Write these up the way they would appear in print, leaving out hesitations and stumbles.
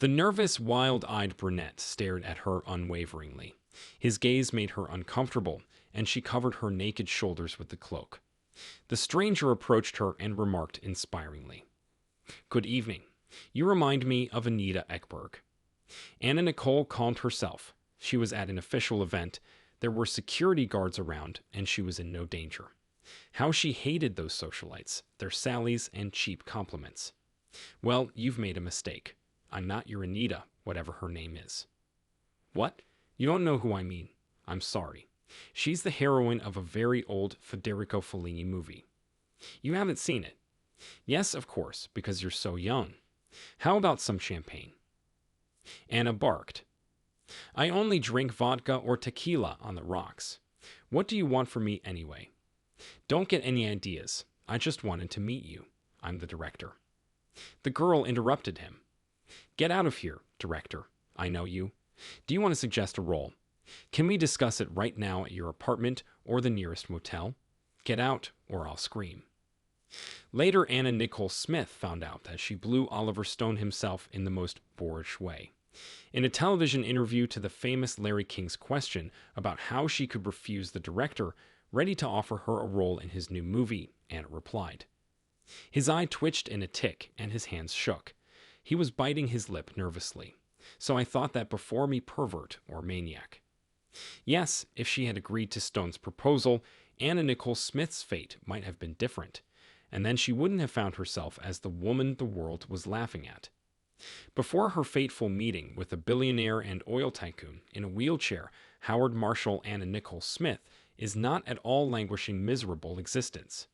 The nervous, wild-eyed brunette stared at her unwaveringly. His gaze made her uncomfortable, and she covered her naked shoulders with the cloak. The stranger approached her and remarked inspiringly, "Good evening. You remind me of Anita Ekberg." Anna Nicole calmed herself. She was at an official event, there were security guards around, and she was in no danger. How she hated those socialites, their sallies and cheap compliments. "Well, you've made a mistake. I'm not your Anita, whatever her name is." "What? You don't know who I mean. I'm sorry. She's the heroine of a very old Federico Fellini movie. You haven't seen it?" "Yes, of course, because you're so young. How about some champagne?" Anna barked. "I only drink vodka or tequila on the rocks. What do you want from me anyway?" "Don't get any ideas. I just wanted to meet you. I'm the director." The girl interrupted him. "Get out of here, director. I know you. Do you want to suggest a role? Can we discuss it right now at your apartment or the nearest motel? Get out, or I'll scream." Later, Anna Nicole Smith found out that she blew Oliver Stone himself in the most boorish way. In a television interview to the famous Larry King's question about how she could refuse the director, ready to offer her a role in his new movie, Anna replied. His eye twitched in a tick, and his hands shook. He was biting his lip nervously. "So I thought that before me, pervert or maniac." Yes, if she had agreed to Stone's proposal, Anna Nicole Smith's fate might have been different, and then she wouldn't have found herself as the woman the world was laughing at. Before her fateful meeting with a billionaire and oil tycoon in a wheelchair, Howard Marshall Anna Nicole Smith is not at all languishing miserable existence.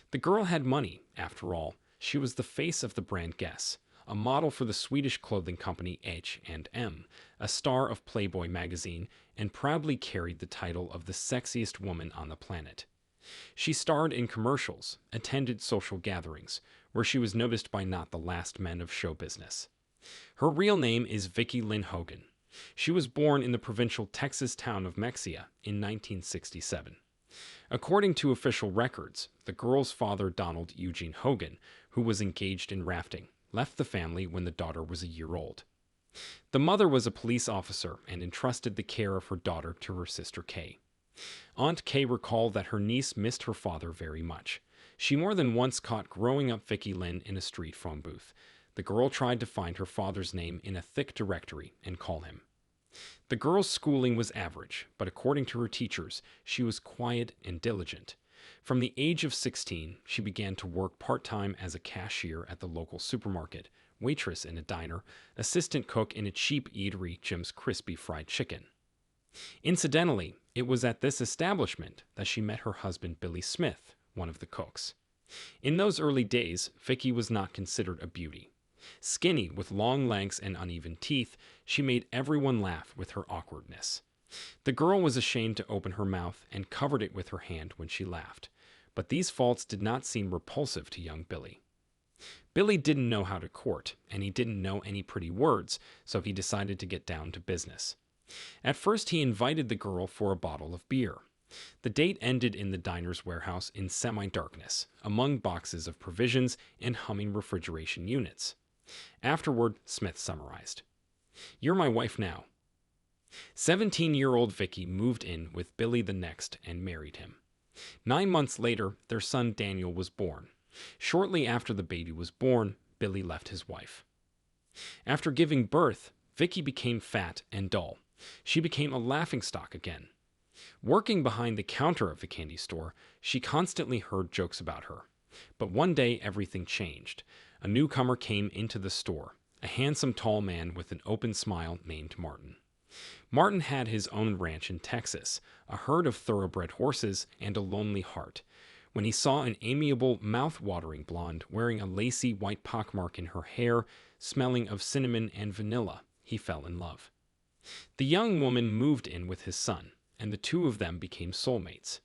The girl had money, after all. She was the face of the brand Guess, a model for the Swedish clothing company H&M, a star of Playboy magazine, and proudly carried the title of the sexiest woman on the planet. She starred in commercials, attended social gatherings, where she was noticed by not the last men of show business. Her real name is Vicki Lynn Hogan. She was born in the provincial Texas town of Mexia in 1967. According to official records, the girl's father, Donald Eugene Hogan, who was engaged in rafting, left the family when the daughter was a year old. The mother was a police officer and entrusted the care of her daughter to her sister Kay. Aunt Kay recalled that her niece missed her father very much. She more than once caught growing up Vicki Lynn in a street phone booth. The girl tried to find her father's name in a thick directory and call him. The girl's schooling was average, but according to her teachers, she was quiet and diligent. From the age of 16, she began to work part-time as a cashier at the local supermarket, waitress in a diner, assistant cook in a cheap eatery, Jim's Crispy Fried Chicken. Incidentally, it was at this establishment that she met her husband Billy Smith, one of the cooks. In those early days, Vicki was not considered a beauty. Skinny, with long legs and uneven teeth, she made everyone laugh with her awkwardness. The girl was ashamed to open her mouth and covered it with her hand when she laughed, but these faults did not seem repulsive to young Billy. Billy didn't know how to court, and he didn't know any pretty words, so he decided to get down to business. At first, he invited the girl for a bottle of beer. The date ended in the diner's warehouse in semi-darkness, among boxes of provisions and humming refrigeration units. Afterward, Smith summarized, "You're my wife now." 17-year-old Vicki moved in with Billy the next and married him. 9 months later, their son Daniel was born. Shortly after the baby was born, Billy left his wife. After giving birth, Vicki became fat and dull. She became a laughingstock again. Working behind the counter of the candy store, she constantly heard jokes about her. But one day, everything changed. A newcomer came into the store, a handsome tall man with an open smile named Martin. Martin had his own ranch in Texas, a herd of thoroughbred horses, and a lonely heart. When he saw an amiable, mouth-watering blonde wearing a lacy white pockmark in her hair, smelling of cinnamon and vanilla, he fell in love. The young woman moved in with his son, and the two of them became soulmates.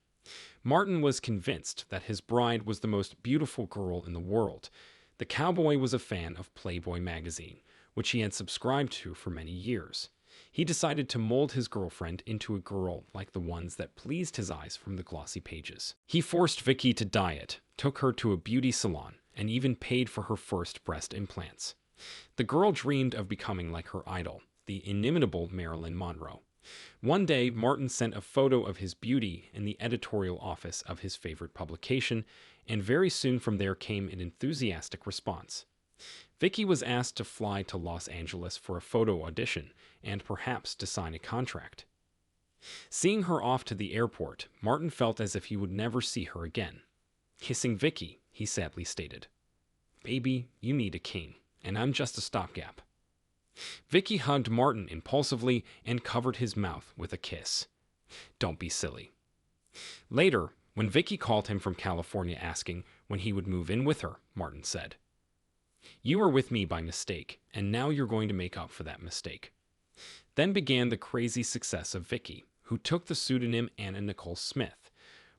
Martin was convinced that his bride was the most beautiful girl in the world. The cowboy was a fan of Playboy magazine, which he had subscribed to for many years. He decided to mold his girlfriend into a girl like the ones that pleased his eyes from the glossy pages. He forced Vicki to diet, took her to a beauty salon, and even paid for her first breast implants. The girl dreamed of becoming like her idol, the inimitable Marilyn Monroe. One day, Martin sent a photo of his beauty in the editorial office of his favorite publication, and very soon from there came an enthusiastic response. Vicky was asked to fly to Los Angeles for a photo audition and perhaps to sign a contract. Seeing her off to the airport, Martin felt as if he would never see her again. Kissing Vicky, he sadly stated, "Baby, you need a king, and I'm just a stopgap." Vicky hugged Martin impulsively and covered his mouth with a kiss. "Don't be silly." Later, when Vicky called him from California asking when he would move in with her, Martin said, "You were with me by mistake, and now you're going to make up for that mistake." Then began the crazy success of Vicky, who took the pseudonym Anna Nicole Smith.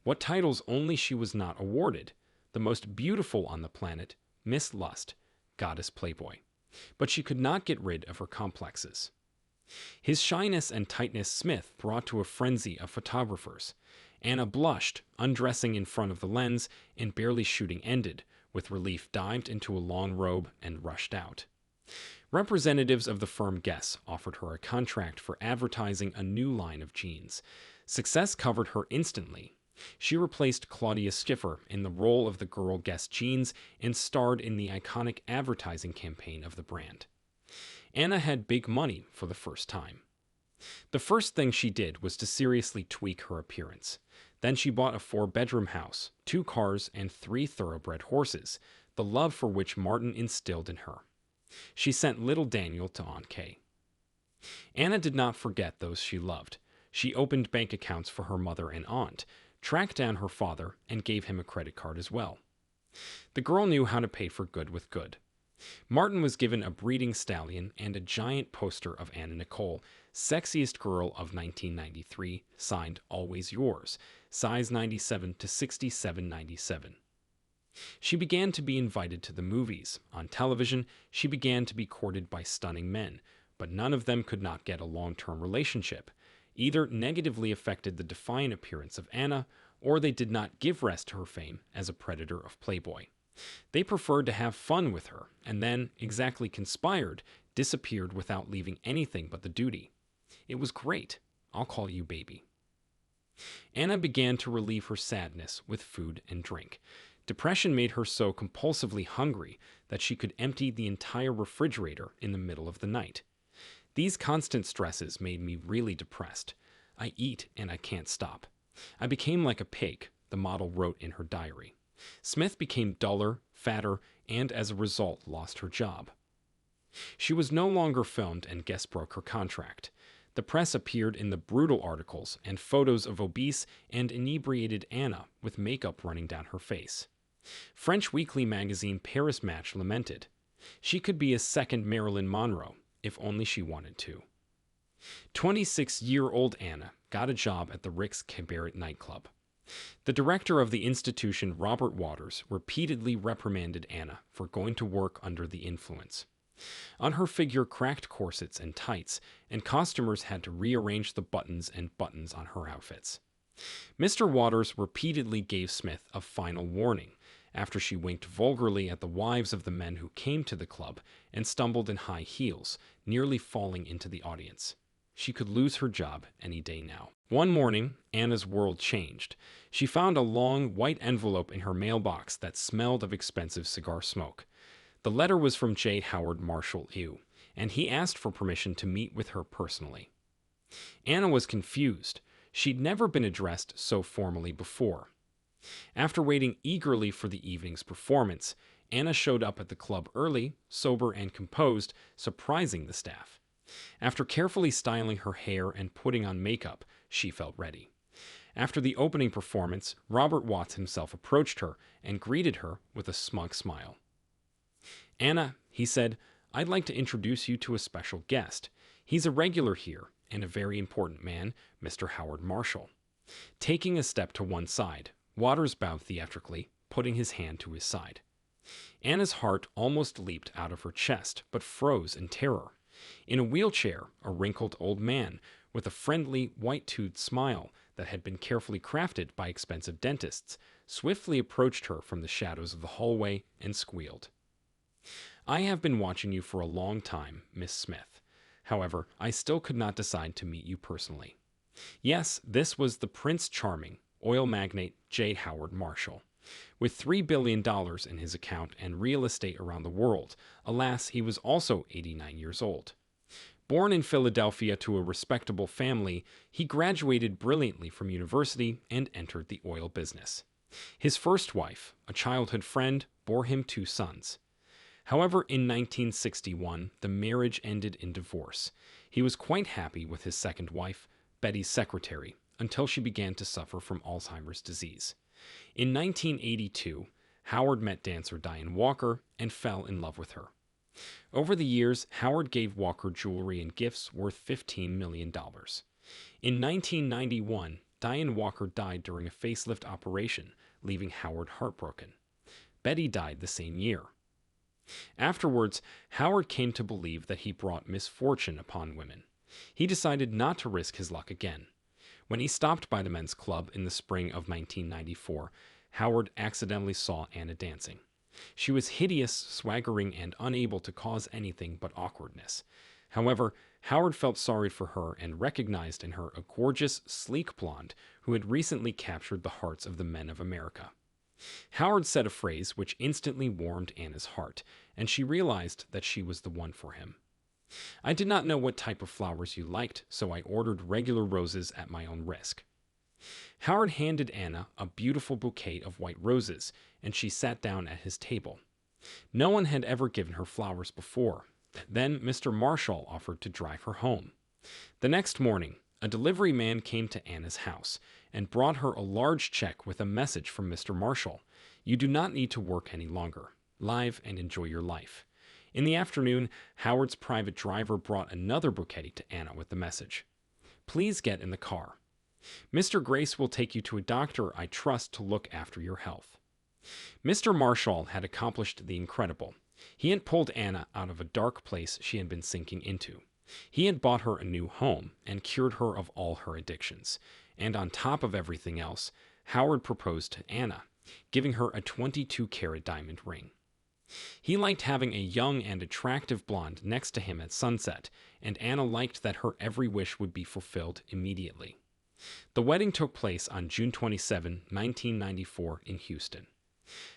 What titles only she was not awarded: the most beautiful on the planet, Miss Lust, Goddess Playboy. But she could not get rid of her complexes. His shyness and tightness Smith brought to a frenzy of photographers. Anna blushed, undressing in front of the lens, and barely shooting ended, with relief dived into a long robe and rushed out. Representatives of the firm Guess offered her a contract for advertising a new line of jeans. Success covered her instantly. She replaced Claudia Schiffer in the role of the girl Guess jeans and starred in the iconic advertising campaign of the brand. Anna had big money for the first time. The first thing she did was to seriously tweak her appearance. Then she bought a 4-bedroom house, 2 cars, and 3 thoroughbred horses, the love for which Martin instilled in her. She sent little Daniel to Aunt Kay. Anna did not forget those she loved. She opened bank accounts for her mother and aunt, tracked down her father, and gave him a credit card as well. The girl knew how to pay for good with good. Martin was given a breeding stallion and a giant poster of Anna Nicole, sexiest girl of 1993, signed Always Yours, size 97 to 6797. She began to be invited to the movies. On television, she began to be courted by stunning men, but none of them could not get a long-term relationship. Either negatively affected the defiant appearance of Anna, or they did not give rest to her fame as a predator of Playboy. They preferred to have fun with her, and then, exactly conspired, disappeared without leaving anything but the duty. It was great. I'll call you baby. Anna began to relieve her sadness with food and drink. Depression made her so compulsively hungry that she could empty the entire refrigerator in the middle of the night. These constant stresses made me really depressed. I eat and I can't stop. I became like a pig, the model wrote in her diary. Smith became duller, fatter, and as a result lost her job. She was no longer filmed and Guess broke her contract. The press appeared in the brutal articles and photos of obese and inebriated Anna with makeup running down her face. French weekly magazine Paris Match lamented, "She could be a second Marilyn Monroe, if only she wanted to." 26-year-old Anna got a job at the Rick's Cabaret nightclub. The director of the institution, Robert Waters, repeatedly reprimanded Anna for going to work under the influence. On her figure cracked corsets and tights, and costumers had to rearrange the buttons and buttons on her outfits. Mr. Waters repeatedly gave Smith a final warning after she winked vulgarly at the wives of the men who came to the club and stumbled in high heels, nearly falling into the audience. She could lose her job any day now. One morning, Anna's world changed. She found a long, white envelope in her mailbox that smelled of expensive cigar smoke. The letter was from J. Howard Marshall Ew, and he asked for permission to meet with her personally. Anna was confused. She'd never been addressed so formally before. After waiting eagerly for the evening's performance, Anna showed up at the club early, sober and composed, surprising the staff. After carefully styling her hair and putting on makeup, she felt ready. After the opening performance, Robert Watts himself approached her and greeted her with a smug smile. "Anna," he said, "I'd like to introduce you to a special guest. He's a regular here, and a very important man, Mr. Howard Marshall." Taking a step to one side, Waters bowed theatrically, putting his hand to his side. Anna's heart almost leaped out of her chest, but froze in terror. In a wheelchair, a wrinkled old man with a friendly, white-toothed smile that had been carefully crafted by expensive dentists swiftly approached her from the shadows of the hallway and squealed. I have been watching you for a long time, Miss Smith. However, I still could not decide to meet you personally. Yes, this was the Prince Charming, oil magnate J. Howard Marshall. With $3 billion in his account and real estate around the world, alas, he was also 89 years old. Born in Philadelphia to a respectable family, he graduated brilliantly from university and entered the oil business. His first wife, a childhood friend, bore him two sons. However, in 1961, the marriage ended in divorce. He was quite happy with his second wife, Betty's secretary, until she began to suffer from Alzheimer's disease. In 1982, Howard met dancer Diane Walker and fell in love with her. Over the years, Howard gave Walker jewelry and gifts worth $15 million. In 1991, Diane Walker died during a facelift operation, leaving Howard heartbroken. Betty died the same year. Afterwards, Howard came to believe that he brought misfortune upon women. He decided not to risk his luck again. When he stopped by the men's club in the spring of 1994, Howard accidentally saw Anna dancing. She was hideous, swaggering, and unable to cause anything but awkwardness. However, Howard felt sorry for her and recognized in her a gorgeous, sleek blonde who had recently captured the hearts of the men of America. Howard said a phrase which instantly warmed Anna's heart, and she realized that she was the one for him. I did not know what type of flowers you liked, so I ordered regular roses at my own risk. Howard handed Anna a beautiful bouquet of white roses, and she sat down at his table. No one had ever given her flowers before. Then Mr. Marshall offered to drive her home. The next morning, a delivery man came to Anna's house and brought her a large check with a message from Mr. Marshall. You do not need to work any longer. Live and enjoy your life. In the afternoon, Howard's private driver brought another bouquet to Anna with the message. Please get in the car. Mr. Grace will take you to a doctor I trust to look after your health. Mr. Marshall had accomplished the incredible. He had pulled Anna out of a dark place she had been sinking into. He had bought her a new home and cured her of all her addictions. And on top of everything else, Howard proposed to Anna, giving her a 22-carat diamond ring. He liked having a young and attractive blonde next to him at sunset, and Anna liked that her every wish would be fulfilled immediately. The wedding took place on June 27, 1994, in Houston.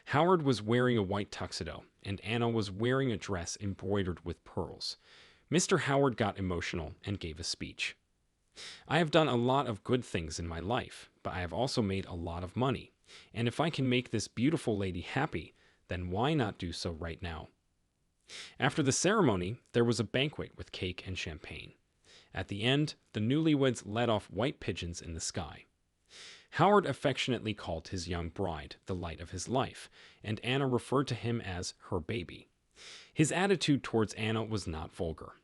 Howard was wearing a white tuxedo, and Anna was wearing a dress embroidered with pearls. Mr. Howard got emotional and gave a speech. I have done a lot of good things in my life, but I have also made a lot of money, and if I can make this beautiful lady happy, then why not do so right now? After the ceremony, there was a banquet with cake and champagne. At the end, the newlyweds let off white pigeons in the sky. Howard affectionately called his young bride the light of his life, and Anna referred to him as her baby. His attitude towards Anna was not vulgar.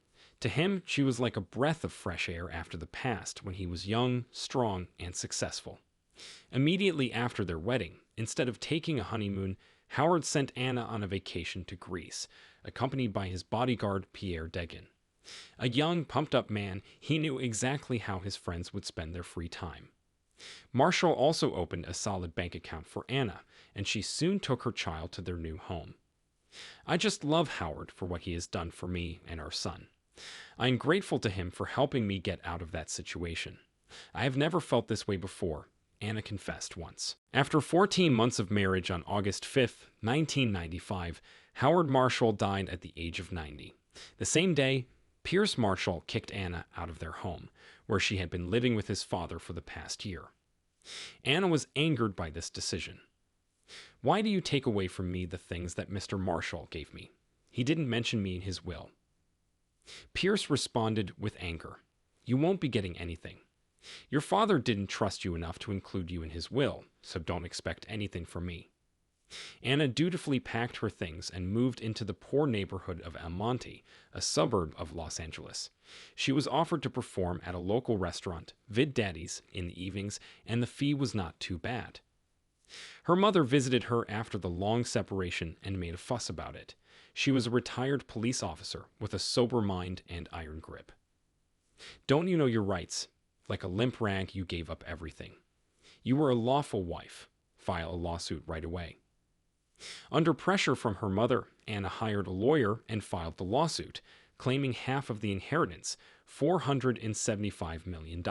To him, she was like a breath of fresh air after the past when he was young, strong, and successful. Immediately after their wedding, instead of taking a honeymoon, Howard sent Anna on a vacation to Greece, accompanied by his bodyguard Pierre Degan. A young, pumped-up man, he knew exactly how his friends would spend their free time. Marshall also opened a solid bank account for Anna, and she soon took her child to their new home. I just love Howard for what he has done for me and our son. I am grateful to him for helping me get out of that situation. I have never felt this way before, Anna confessed once. After 14 months of marriage on August 5, 1995, Howard Marshall died at the age of 90. The same day, Pierce Marshall kicked Anna out of their home, where she had been living with his father for the past year. Anna was angered by this decision. Why do you take away from me the things that Mr. Marshall gave me? He didn't mention me in his will. Pierce responded with anger. You won't be getting anything. Your father didn't trust you enough to include you in his will, so don't expect anything from me. Anna dutifully packed her things and moved into the poor neighborhood of El Monte, a suburb of Los Angeles. She was offered to perform at a local restaurant, Vid Daddy's, in the evenings, and the fee was not too bad. Her mother visited her after the long separation and made a fuss about it. She was a retired police officer with a sober mind and iron grip. Don't you know your rights? Like a limp rag, you gave up everything. You were a lawful wife. File a lawsuit right away. Under pressure from her mother, Anna hired a lawyer and filed the lawsuit, claiming half of the inheritance, $475 million.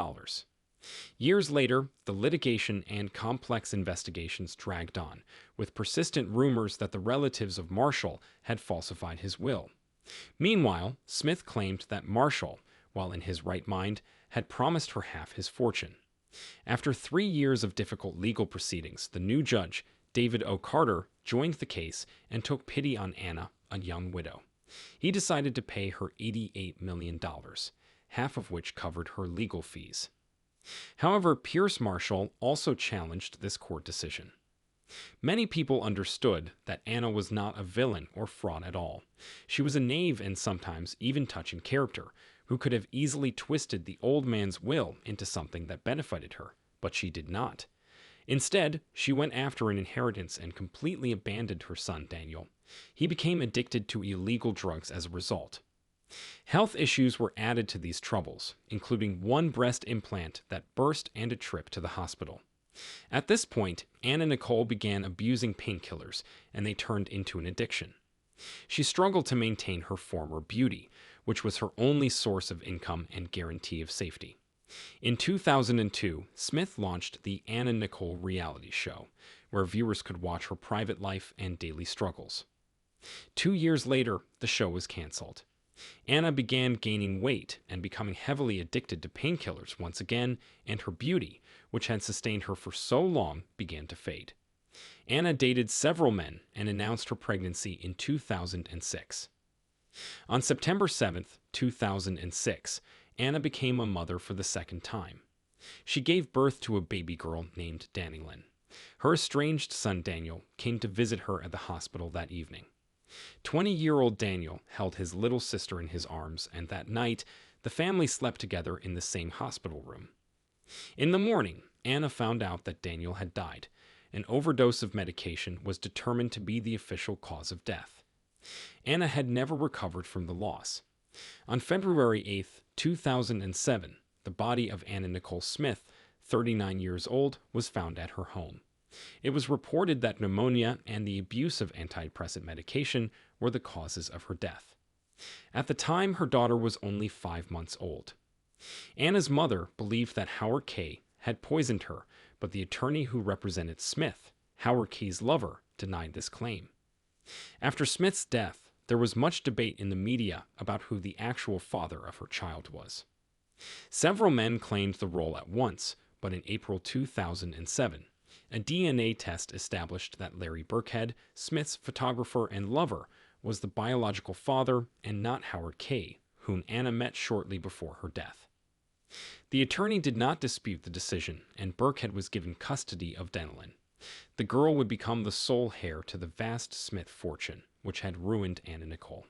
Years later, the litigation and complex investigations dragged on, with persistent rumors that the relatives of Marshall had falsified his will. Meanwhile, Smith claimed that Marshall, while in his right mind, had promised her half his fortune. After 3 years of difficult legal proceedings, the new judge, David O. Carter, joined the case and took pity on Anna, a young widow. He decided to pay her $88 million, half of which covered her legal fees. However, Pierce Marshall also challenged this court decision. Many people understood that Anna was not a villain or fraud at all. She was a knave and sometimes even touching character, who could have easily twisted the old man's will into something that benefited her, but she did not. Instead, she went after an inheritance and completely abandoned her son, Daniel. He became addicted to illegal drugs as a result. Health issues were added to these troubles, including one breast implant that burst and a trip to the hospital. At this point, Anna Nicole began abusing painkillers, and they turned into an addiction. She struggled to maintain her former beauty, which was her only source of income and guarantee of safety. In 2002, Smith launched the Anna Nicole reality show, where viewers could watch her private life and daily struggles. 2 years later, the show was canceled. Anna began gaining weight and becoming heavily addicted to painkillers once again, and her beauty, which had sustained her for so long, began to fade. Anna dated several men and announced her pregnancy in 2006. On September 7, 2006, Anna became a mother for the second time. She gave birth to a baby girl named Danilyn. Her estranged son Daniel came to visit her at the hospital that evening. 20-year-old Daniel held his little sister in his arms, and that night, the family slept together in the same hospital room. In the morning, Anna found out that Daniel had died. An overdose of medication was determined to be the official cause of death. Anna had never recovered from the loss. On February 8, 2007, the body of Anna Nicole Smith, 39 years old, was found at her home. It was reported that pneumonia and the abuse of antidepressant medication were the causes of her death. At the time, her daughter was only 5 months old. Anna's mother believed that Howard K. had poisoned her, but the attorney who represented Smith, Howard K.'s lover, denied this claim. After Smith's death, there was much debate in the media about who the actual father of her child was. Several men claimed the role at once, but in April 2007, a DNA test established that Larry Burkhead, Smith's photographer and lover, was the biological father and not Howard K., whom Anna met shortly before her death. The attorney did not dispute the decision, and Burkhead was given custody of Danilyn. The girl would become the sole heir to the vast Smith fortune, which had ruined Anna Nicole.